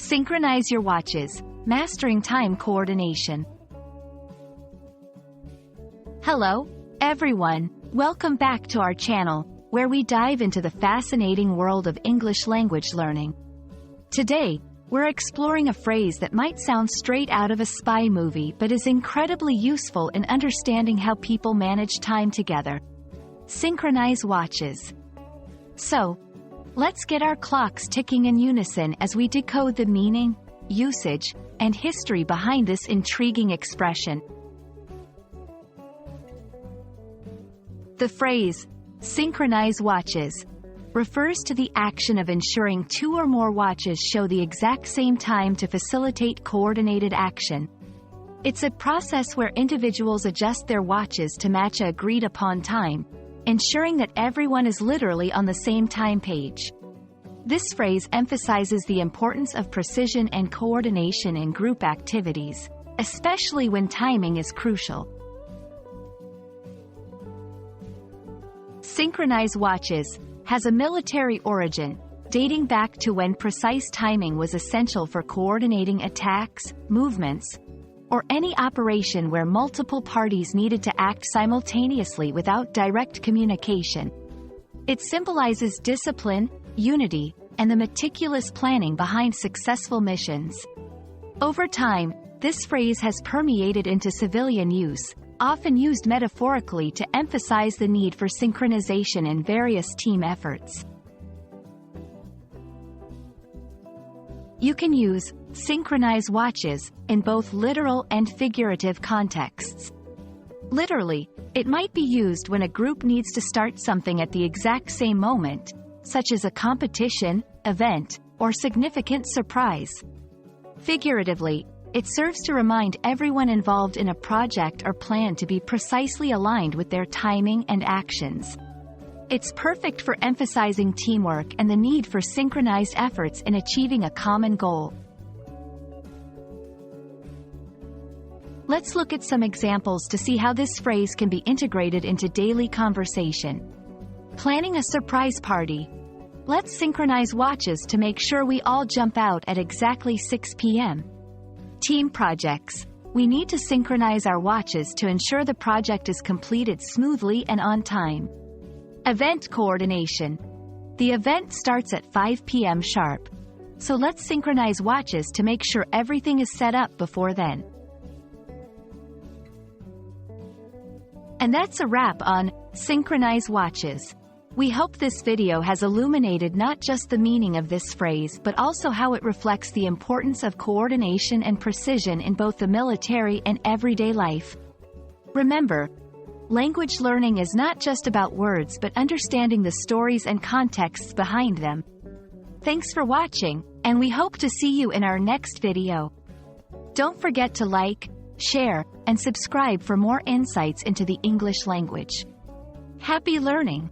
Synchronize your watches, mastering time coordination. Hello, everyone. Welcome back to our channel, where we dive into the fascinating world of English language learning. Today, we're exploring a phrase that might sound straight out of a spy movie but is incredibly useful in understanding how people manage time together. Synchronize watches. So, let's get our clocks ticking in unison as we decode the meaning, usage, and history behind this intriguing expression. The phrase, synchronize watches, refers to the action of ensuring two or more watches show the exact same time to facilitate coordinated action. It's a process where individuals adjust their watches to match a agreed-upon time, ensuring that everyone is literally on the same time page. This phrase emphasizes the importance of precision and coordination in group activities, especially when timing is crucial. Synchronize watches has a military origin, dating back to when precise timing was essential for coordinating attacks, movements, or any operation where multiple parties needed to act simultaneously without direct communication. It symbolizes discipline, unity, and the meticulous planning behind successful missions. Over time, this phrase has permeated into civilian use, often used metaphorically to emphasize the need for synchronization in various team efforts. You can use synchronize watches in both literal and figurative contexts. Literally, it might be used when a group needs to start something at the exact same moment, such as a competition, event, or significant surprise. Figuratively, it serves to remind everyone involved in a project or plan to be precisely aligned with their timing and actions. It's perfect for emphasizing teamwork and the need for synchronized efforts in achieving a common goal. Let's look at some examples to see how this phrase can be integrated into daily conversation. Planning a surprise party. Let's synchronize watches to make sure we all jump out at exactly 6 p.m. Team projects. We need to synchronize our watches to ensure the project is completed smoothly and on time. Event coordination. The event starts at 5 p.m. sharp, so let's synchronize watches to make sure everything is set up before then. And that's a wrap on Synchronize watches. We hope this video has illuminated not just the meaning of this phrase but also how it reflects the importance of coordination and precision in both the military and everyday life. Remember, language learning is not just about words but understanding the stories and contexts behind them. Thanks for watching, and we hope to see you in our next video. Don't forget to like, share, and subscribe for more insights into the English language. Happy learning!